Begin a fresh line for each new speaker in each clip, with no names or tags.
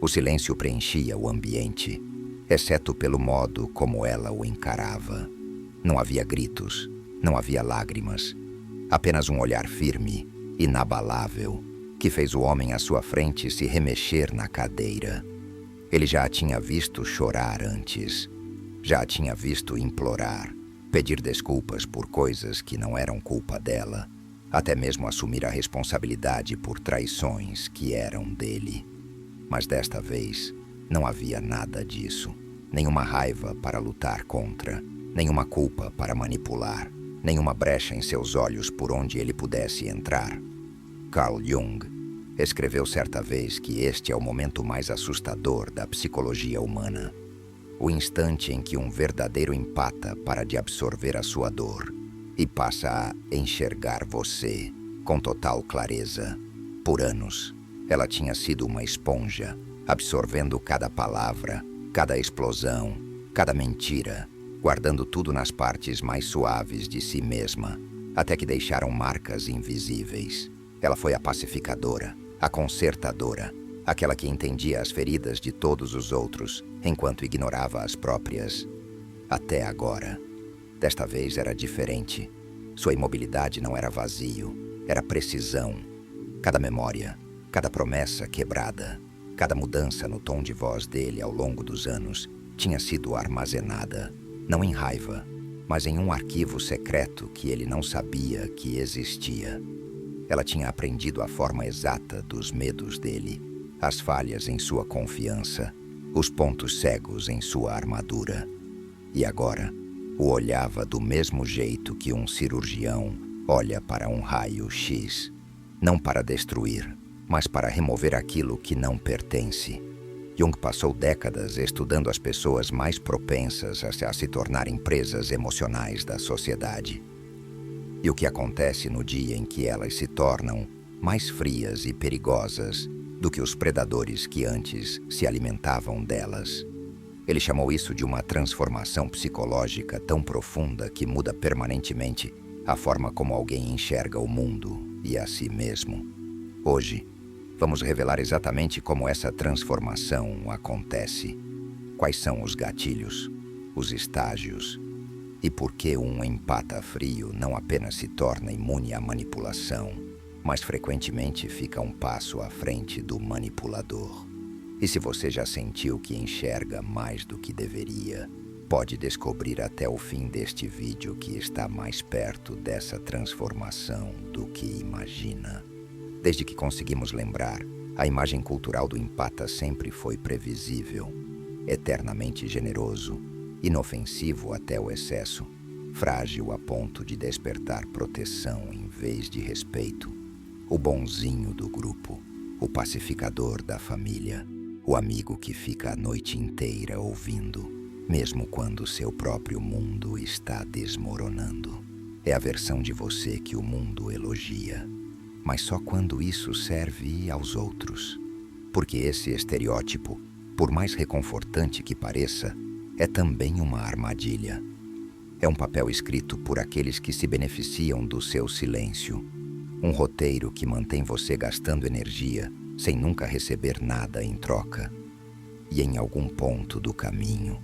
O silêncio preenchia o ambiente, exceto pelo modo como ela o encarava. Não havia gritos, não havia lágrimas, apenas um olhar firme, inabalável, que fez o homem à sua frente se remexer na cadeira. Ele já a tinha visto chorar antes, já a tinha visto implorar, pedir desculpas por coisas que não eram culpa dela, até mesmo assumir a responsabilidade por traições que eram dele. Mas desta vez, não havia nada disso. Nenhuma raiva para lutar contra, nenhuma culpa para manipular, nenhuma brecha em seus olhos por onde ele pudesse entrar. Carl Jung escreveu certa vez que este é o momento mais assustador da psicologia humana. O instante em que um verdadeiro empata para de absorver a sua dor e passa a enxergar você com total clareza. Por anos, ela tinha sido uma esponja, absorvendo cada palavra, cada explosão, cada mentira, guardando tudo nas partes mais suaves de si mesma, até que deixaram marcas invisíveis. Ela foi a pacificadora, a consertadora, aquela que entendia as feridas de todos os outros, enquanto ignorava as próprias. Até agora. Desta vez era diferente. Sua imobilidade não era vazio, era precisão. Cada memória, cada promessa quebrada, cada mudança no tom de voz dele ao longo dos anos tinha sido armazenada, não em raiva, mas em um arquivo secreto que ele não sabia que existia. Ela tinha aprendido a forma exata dos medos dele, as falhas em sua confiança, os pontos cegos em sua armadura. E agora, o olhava do mesmo jeito que um cirurgião olha para um raio-x, não para destruir, mas para remover aquilo que não pertence. Jung passou décadas estudando as pessoas mais propensas a se tornarem presas emocionais da sociedade. E o que acontece no dia em que elas se tornam mais frias e perigosas do que os predadores que antes se alimentavam delas. Ele chamou isso de uma transformação psicológica tão profunda que muda permanentemente a forma como alguém enxerga o mundo e a si mesmo. Hoje, vamos revelar exatamente como essa transformação acontece, quais são os gatilhos, os estágios, e por que um empata frio não apenas se torna imune à manipulação, mas frequentemente fica um passo à frente do manipulador. E se você já sentiu que enxerga mais do que deveria, pode descobrir até o fim deste vídeo que está mais perto dessa transformação do que imagina. Desde que conseguimos lembrar, a imagem cultural do empata sempre foi previsível, eternamente generoso, inofensivo até o excesso, frágil a ponto de despertar proteção em vez de respeito, o bonzinho do grupo, o pacificador da família, o amigo que fica a noite inteira ouvindo, mesmo quando seu próprio mundo está desmoronando. É a versão de você que o mundo elogia, mas só quando isso serve aos outros. Porque esse estereótipo, por mais reconfortante que pareça, é também uma armadilha. É um papel escrito por aqueles que se beneficiam do seu silêncio. Um roteiro que mantém você gastando energia sem nunca receber nada em troca. E em algum ponto do caminho,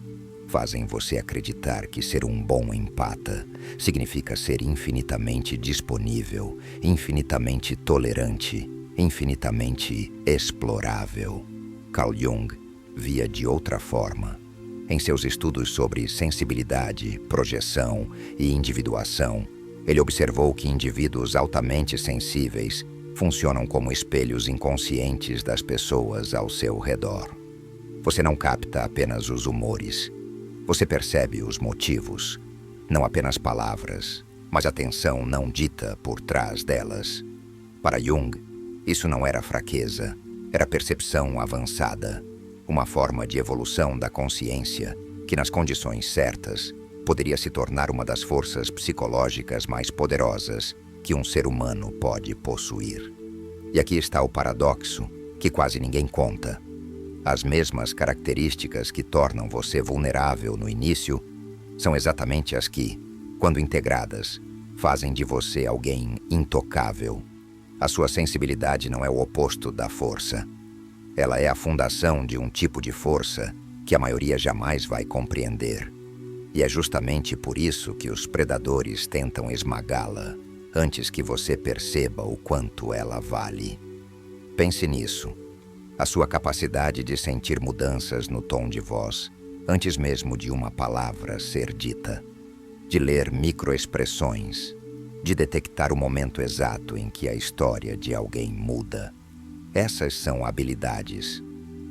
fazem você acreditar que ser um bom empata significa ser infinitamente disponível, infinitamente tolerante, infinitamente explorável. Carl Jung via de outra forma. Em seus estudos sobre sensibilidade, projeção e individuação, ele observou que indivíduos altamente sensíveis funcionam como espelhos inconscientes das pessoas ao seu redor. Você não capta apenas os humores. Você percebe os motivos, não apenas palavras, mas a tensão não dita por trás delas. Para Jung, isso não era fraqueza, era percepção avançada, uma forma de evolução da consciência que, nas condições certas, poderia se tornar uma das forças psicológicas mais poderosas que um ser humano pode possuir. E aqui está o paradoxo que quase ninguém conta. As mesmas características que tornam você vulnerável no início são exatamente as que, quando integradas, fazem de você alguém intocável. A sua sensibilidade não é o oposto da força. Ela é a fundação de um tipo de força que a maioria jamais vai compreender. E é justamente por isso que os predadores tentam esmagá-la antes que você perceba o quanto ela vale. Pense nisso. A sua capacidade de sentir mudanças no tom de voz, antes mesmo de uma palavra ser dita, de ler microexpressões, de detectar o momento exato em que a história de alguém muda. Essas são habilidades.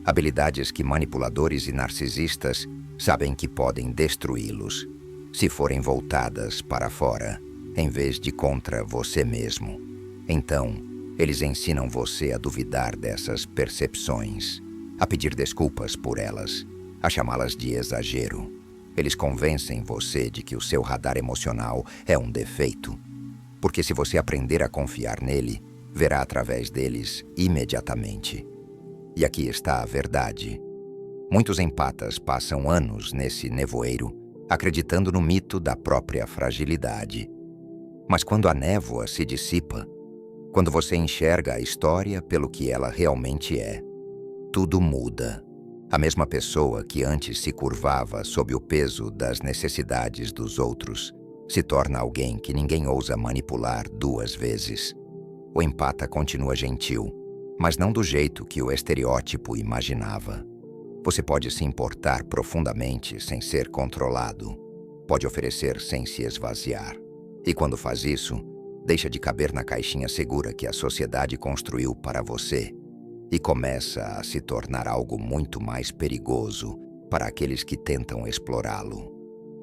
Habilidades que manipuladores e narcisistas sabem que podem destruí-los se forem voltadas para fora, em vez de contra você mesmo. Então, eles ensinam você a duvidar dessas percepções, a pedir desculpas por elas, a chamá-las de exagero. Eles convencem você de que o seu radar emocional é um defeito, porque se você aprender a confiar nele, verá através deles imediatamente. E aqui está a verdade. Muitos empatas passam anos nesse nevoeiro, acreditando no mito da própria fragilidade. Mas quando a névoa se dissipa, quando você enxerga a história pelo que ela realmente é, tudo muda. A mesma pessoa que antes se curvava sob o peso das necessidades dos outros se torna alguém que ninguém ousa manipular duas vezes. O empata continua gentil, mas não do jeito que o estereótipo imaginava. Você pode se importar profundamente sem ser controlado. Pode oferecer sem se esvaziar. E quando faz isso, deixa de caber na caixinha segura que a sociedade construiu para você e começa a se tornar algo muito mais perigoso para aqueles que tentam explorá-lo.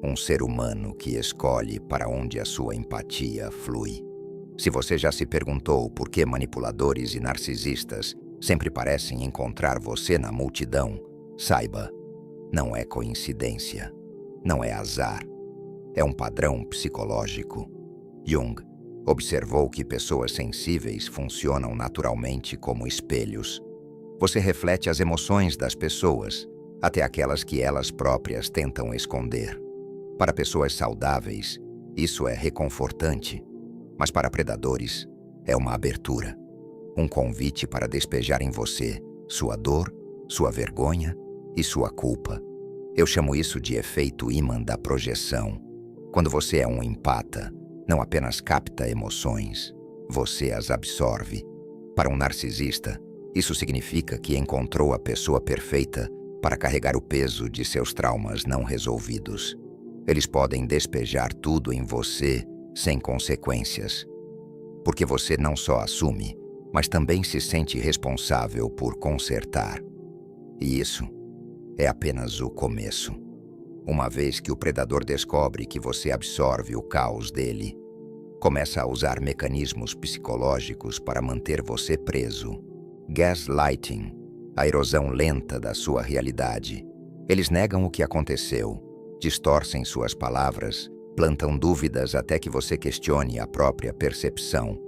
Um ser humano que escolhe para onde a sua empatia flui. Se você já se perguntou por que manipuladores e narcisistas sempre parecem encontrar você na multidão, saiba, não é coincidência, não é azar, é um padrão psicológico. Jung observou que pessoas sensíveis funcionam naturalmente como espelhos. Você reflete as emoções das pessoas, até aquelas que elas próprias tentam esconder. Para pessoas saudáveis, isso é reconfortante, mas para predadores, é uma abertura, um convite para despejar em você sua dor, sua vergonha e sua culpa. Eu chamo isso de efeito ímã da projeção. Quando você é um empata, não apenas capta emoções, você as absorve. Para um narcisista, isso significa que encontrou a pessoa perfeita para carregar o peso de seus traumas não resolvidos. Eles podem despejar tudo em você sem consequências, porque você não só assume, mas também se sente responsável por consertar. E isso é apenas o começo. Uma vez que o predador descobre que você absorve o caos dele, começa a usar mecanismos psicológicos para manter você preso. Gaslighting, a erosão lenta da sua realidade. Eles negam o que aconteceu, distorcem suas palavras, plantam dúvidas até que você questione a própria percepção.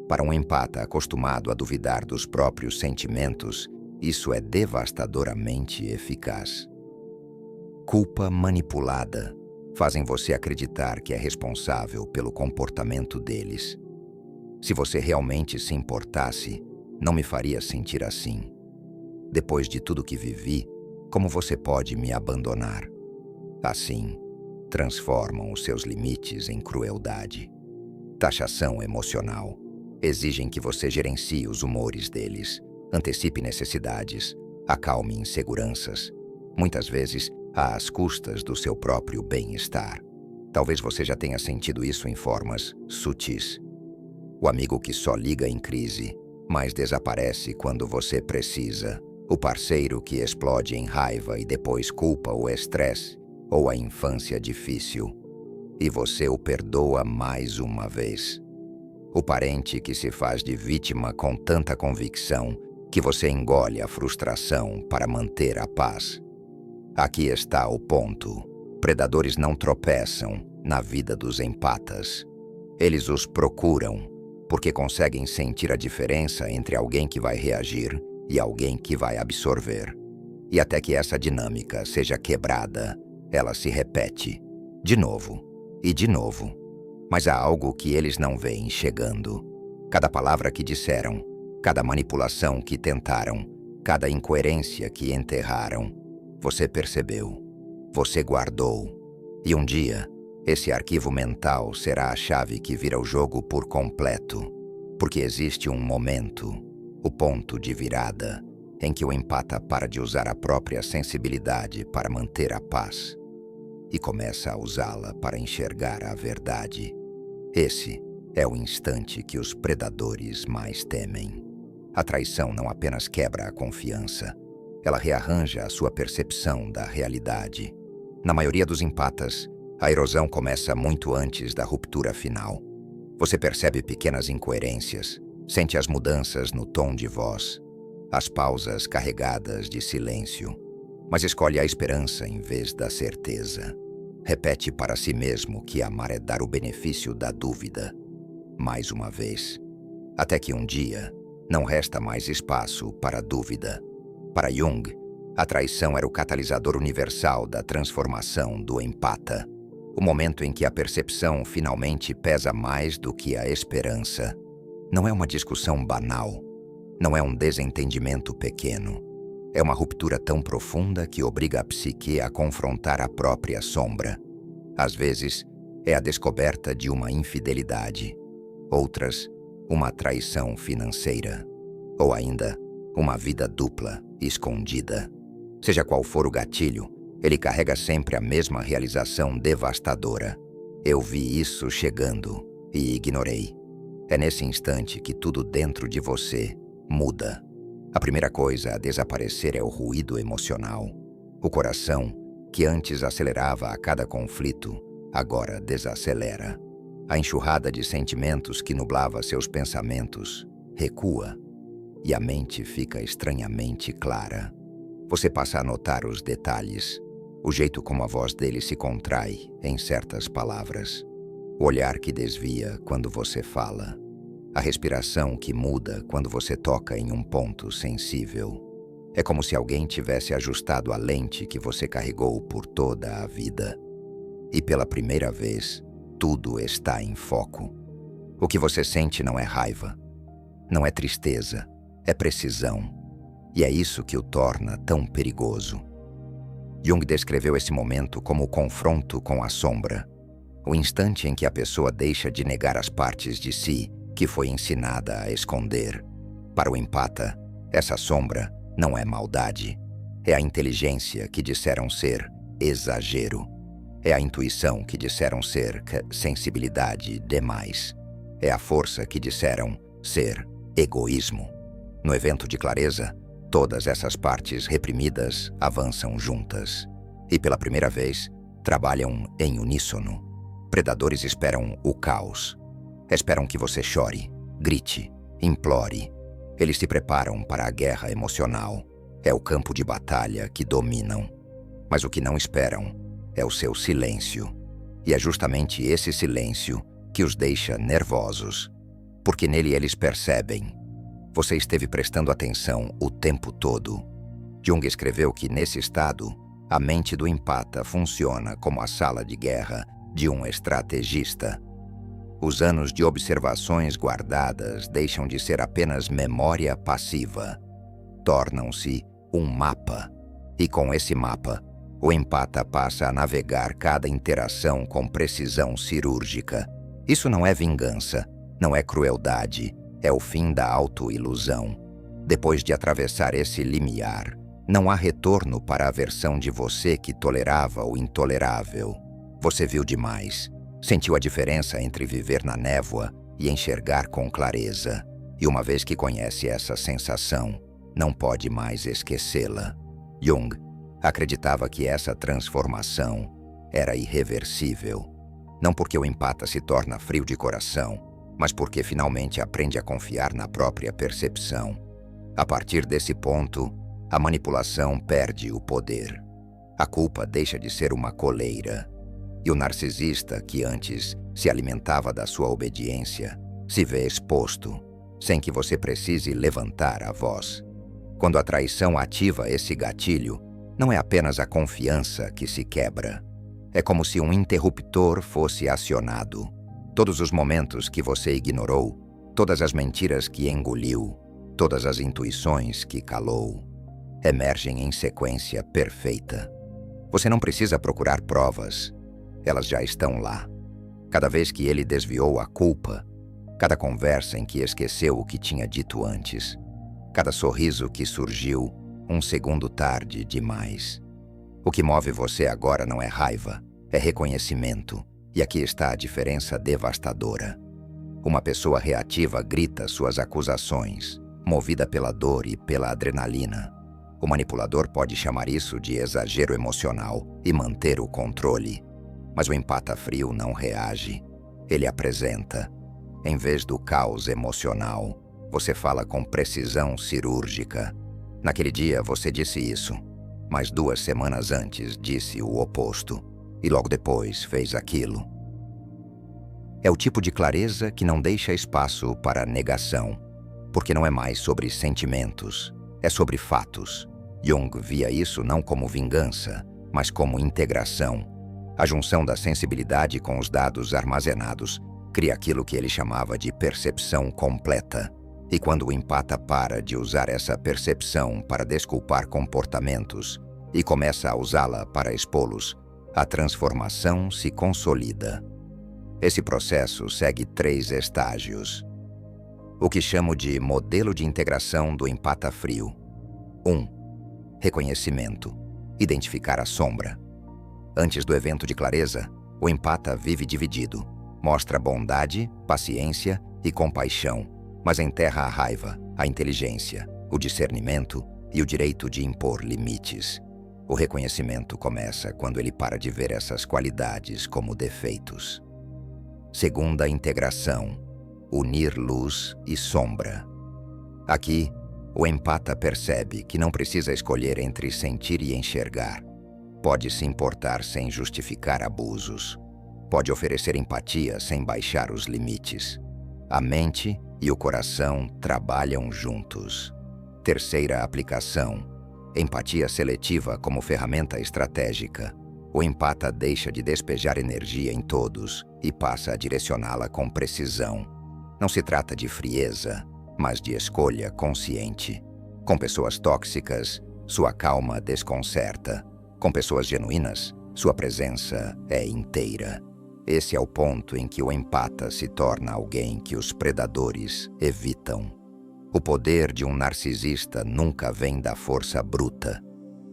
Para um empata acostumado a duvidar dos próprios sentimentos, isso é devastadoramente eficaz. Culpa manipulada fazem você acreditar que é responsável pelo comportamento deles. Se você realmente se importasse, não me faria sentir assim. Depois de tudo que vivi, como você pode me abandonar? Assim, transformam os seus limites em crueldade. Taxação emocional. Exigem que você gerencie os humores deles, antecipe necessidades, acalme inseguranças, muitas vezes às custas do seu próprio bem-estar. Talvez você já tenha sentido isso em formas sutis. O amigo que só liga em crise, mas desaparece quando você precisa. O parceiro que explode em raiva e depois culpa o estresse ou a infância difícil, e você o perdoa mais uma vez. O parente que se faz de vítima com tanta convicção que você engole a frustração para manter a paz. Aqui está o ponto. Predadores não tropeçam na vida dos empatas. Eles os procuram, porque conseguem sentir a diferença entre alguém que vai reagir e alguém que vai absorver. E até que essa dinâmica seja quebrada, ela se repete, de novo e de novo. Mas há algo que eles não veem chegando. Cada palavra que disseram, cada manipulação que tentaram, Cada incoerência que enterraram, você percebeu, você guardou. E um dia, esse arquivo mental será a chave que vira o jogo por completo. Porque existe um momento, o ponto de virada, em que o empata para de usar a própria sensibilidade para manter a paz e começa a usá-la para enxergar a verdade. Esse é o instante que os predadores mais temem. A traição não apenas quebra a confiança, ela rearranja a sua percepção da realidade. Na maioria dos empatas, a erosão começa muito antes da ruptura final. Você percebe pequenas incoerências, sente as mudanças no tom de voz, as pausas carregadas de silêncio, mas escolhe a esperança em vez da certeza. Repete para si mesmo que amar é dar o benefício da dúvida, mais uma vez, até que um dia não resta mais espaço para dúvida. Para Jung, a traição era o catalisador universal da transformação do empata, o momento em que a percepção finalmente pesa mais do que a esperança. Não é uma discussão banal, não é um desentendimento pequeno. É uma ruptura tão profunda que obriga a psique a confrontar a própria sombra. Às vezes, é a descoberta de uma infidelidade. Outras, uma traição financeira. Ou ainda, uma vida dupla, escondida. Seja qual for o gatilho, ele carrega sempre a mesma realização devastadora. Eu vi isso chegando e ignorei. É nesse instante que tudo dentro de você muda. A primeira coisa a desaparecer é o ruído emocional. O coração, que antes acelerava a cada conflito, agora desacelera. A enxurrada de sentimentos que nublava seus pensamentos recua e a mente fica estranhamente clara. Você passa a notar os detalhes, o jeito como a voz dele se contrai em certas palavras, o olhar que desvia quando você fala, a respiração que muda quando você toca em um ponto sensível. É como se alguém tivesse ajustado a lente que você carregou por toda a vida. E pela primeira vez, tudo está em foco. O que você sente não é raiva, não é tristeza, é precisão. E é isso que o torna tão perigoso. Jung descreveu esse momento como o confronto com a sombra, o instante em que a pessoa deixa de negar as partes de si que foi ensinada a esconder. Para o empata, essa sombra não é maldade, é a inteligência que disseram ser exagero, é a intuição que disseram ser sensibilidade demais, é a força que disseram ser egoísmo. No evento de clareza, todas essas partes reprimidas avançam juntas e, pela primeira vez, trabalham em uníssono. Predadores esperam o caos. Esperam que você chore, grite, implore. Eles se preparam para a guerra emocional. É o campo de batalha que dominam. Mas o que não esperam é o seu silêncio. E é justamente esse silêncio que os deixa nervosos. Porque nele eles percebem: você esteve prestando atenção o tempo todo. Jung escreveu que, nesse estado, a mente do empata funciona como a sala de guerra de um estrategista. Os anos de observações guardadas deixam de ser apenas memória passiva. Tornam-se um mapa. E com esse mapa, o empata passa a navegar cada interação com precisão cirúrgica. Isso não é vingança, não é crueldade, é o fim da autoilusão. Depois de atravessar esse limiar, não há retorno para a versão de você que tolerava o intolerável. Você viu demais. Sentiu a diferença entre viver na névoa e enxergar com clareza. E uma vez que conhece essa sensação, não pode mais esquecê-la. Jung acreditava que essa transformação era irreversível. Não porque o empata se torna frio de coração, mas porque finalmente aprende a confiar na própria percepção. A partir desse ponto, a manipulação perde o poder. A culpa deixa de ser uma coleira. E o narcisista, que antes se alimentava da sua obediência, se vê exposto, sem que você precise levantar a voz. Quando a traição ativa esse gatilho, não é apenas a confiança que se quebra. É como se um interruptor fosse acionado. Todos os momentos que você ignorou, todas as mentiras que engoliu, todas as intuições que calou, emergem em sequência perfeita. Você não precisa procurar provas, elas já estão lá. Cada vez que ele desviou a culpa, cada conversa em que esqueceu o que tinha dito antes, cada sorriso que surgiu um segundo tarde demais. O que move você agora não é raiva, é reconhecimento, e aqui está a diferença devastadora. Uma pessoa reativa grita suas acusações, movida pela dor e pela adrenalina. O manipulador pode chamar isso de exagero emocional e manter o controle. Mas o empata frio não reage. Ele apresenta. Em vez do caos emocional, você fala com precisão cirúrgica. Naquele dia você disse isso, mas 2 semanas antes disse o oposto, e logo depois fez aquilo. É o tipo de clareza que não deixa espaço para negação, porque não é mais sobre sentimentos, é sobre fatos. Jung via isso não como vingança, mas como integração. A junção da sensibilidade com os dados armazenados cria aquilo que ele chamava de percepção completa. E quando o empata para de usar essa percepção para desculpar comportamentos e começa a usá-la para expô-los, a transformação se consolida. Esse processo segue 3 estágios. O que chamo de modelo de integração do empata frio. 1. Reconhecimento. Identificar a sombra. Antes do evento de clareza, o empata vive dividido. Mostra bondade, paciência e compaixão, mas enterra a raiva, a inteligência, o discernimento e o direito de impor limites. O reconhecimento começa quando ele para de ver essas qualidades como defeitos. Segunda integração. Unir luz e sombra. Aqui, o empata percebe que não precisa escolher entre sentir e enxergar. Pode se importar sem justificar abusos. Pode oferecer empatia sem baixar os limites. A mente e o coração trabalham juntos. Terceira aplicação. Empatia seletiva como ferramenta estratégica. O empata deixa de despejar energia em todos e passa a direcioná-la com precisão. Não se trata de frieza, mas de escolha consciente. Com pessoas tóxicas, sua calma desconcerta. Com pessoas genuínas, sua presença é inteira. Esse é o ponto em que o empata se torna alguém que os predadores evitam. O poder de um narcisista nunca vem da força bruta.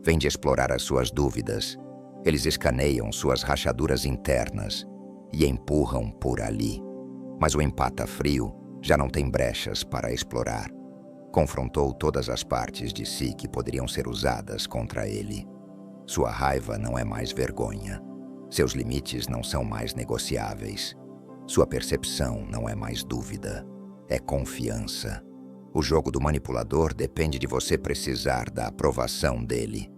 Vem de explorar as suas dúvidas. Eles escaneiam suas rachaduras internas e empurram por ali. Mas o empata frio já não tem brechas para explorar. Confrontou todas as partes de si que poderiam ser usadas contra ele. Sua raiva não é mais vergonha. Seus limites não são mais negociáveis. Sua percepção não é mais dúvida. É confiança. O jogo do manipulador depende de você precisar da aprovação dele.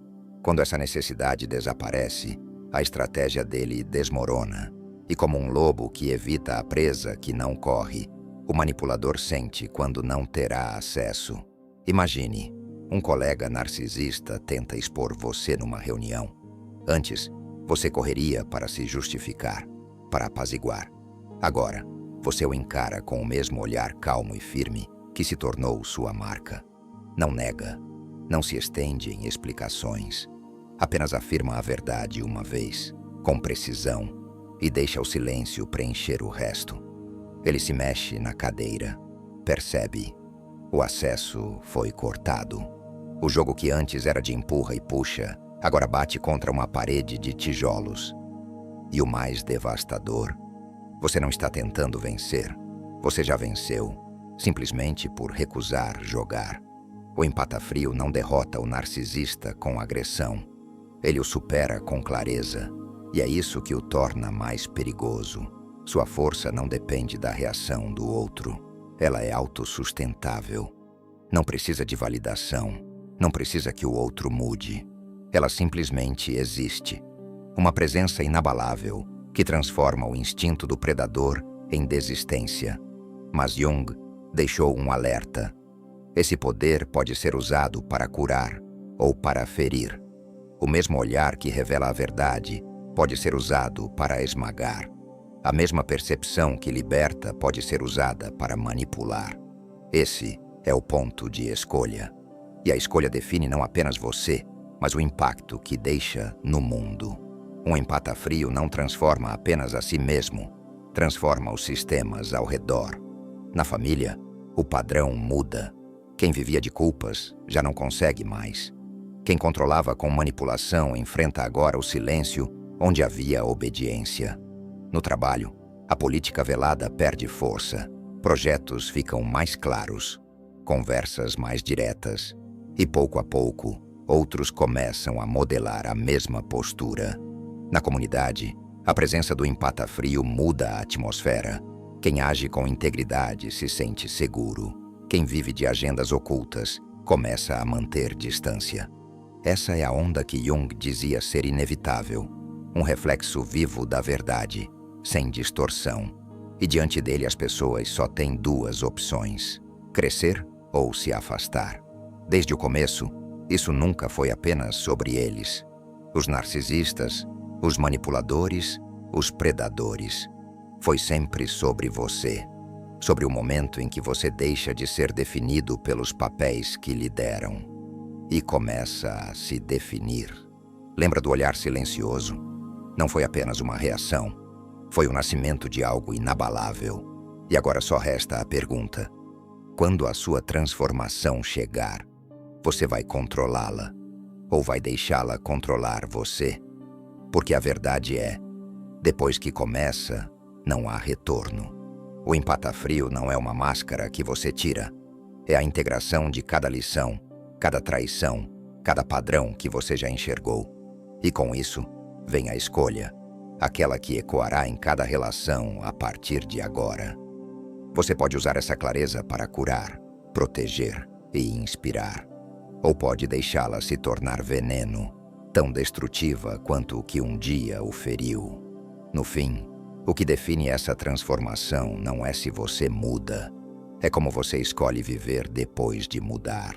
Quando essa necessidade desaparece, a estratégia dele desmorona. E como um lobo que evita a presa que não corre, o manipulador sente quando não terá acesso. Imagine, um colega narcisista tenta expor você numa reunião. Antes, você correria para se justificar, para apaziguar. Agora, você o encara com o mesmo olhar calmo e firme que se tornou sua marca. Não nega, não se estende em explicações. Apenas afirma a verdade uma vez, com precisão, e deixa o silêncio preencher o resto. Ele se mexe na cadeira, percebe. O acesso foi cortado. O jogo que antes era de empurra e puxa, agora bate contra uma parede de tijolos. E o mais devastador, você não está tentando vencer. Você já venceu, simplesmente por recusar jogar. O empata frio não derrota o narcisista com agressão. Ele o supera com clareza. E é isso que o torna mais perigoso. Sua força não depende da reação do outro. Ela é autossustentável. Não precisa de validação. Não precisa que o outro mude. Ela simplesmente existe. Uma presença inabalável que transforma o instinto do predador em desistência. Mas Jung deixou um alerta. Esse poder pode ser usado para curar ou para ferir. O mesmo olhar que revela a verdade pode ser usado para esmagar. A mesma percepção que liberta pode ser usada para manipular. Esse é o ponto de escolha. E a escolha define não apenas você, mas o impacto que deixa no mundo. Um empata frio não transforma apenas a si mesmo, transforma os sistemas ao redor. Na família, o padrão muda. Quem vivia de culpas já não consegue mais. Quem controlava com manipulação enfrenta agora o silêncio onde havia obediência. No trabalho, a política velada perde força. Projetos ficam mais claros, conversas mais diretas. E pouco a pouco, outros começam a modelar a mesma postura. Na comunidade, a presença do empata frio muda a atmosfera. Quem age com integridade se sente seguro. Quem vive de agendas ocultas começa a manter distância. Essa é a onda que Jung dizia ser inevitável, um reflexo vivo da verdade, sem distorção. E diante dele as pessoas só têm duas opções: crescer ou se afastar. Desde o começo, isso nunca foi apenas sobre eles. Os narcisistas, os manipuladores, os predadores. Foi sempre sobre você. Sobre o momento em que você deixa de ser definido pelos papéis que lhe deram e começa a se definir. Lembra do olhar silencioso? Não foi apenas uma reação. Foi o nascimento de algo inabalável. E agora só resta a pergunta: quando a sua transformação chegar, você vai controlá-la ou vai deixá-la controlar você? Porque a verdade é, depois que começa, não há retorno. O empata frio não é uma máscara que você tira. É a integração de cada lição, cada traição, cada padrão que você já enxergou. E com isso, vem a escolha, aquela que ecoará em cada relação a partir de agora. Você pode usar essa clareza para curar, proteger e inspirar. Ou pode deixá-la se tornar veneno, tão destrutiva quanto o que um dia o feriu. No fim, o que define essa transformação não é se você muda, é como você escolhe viver depois de mudar.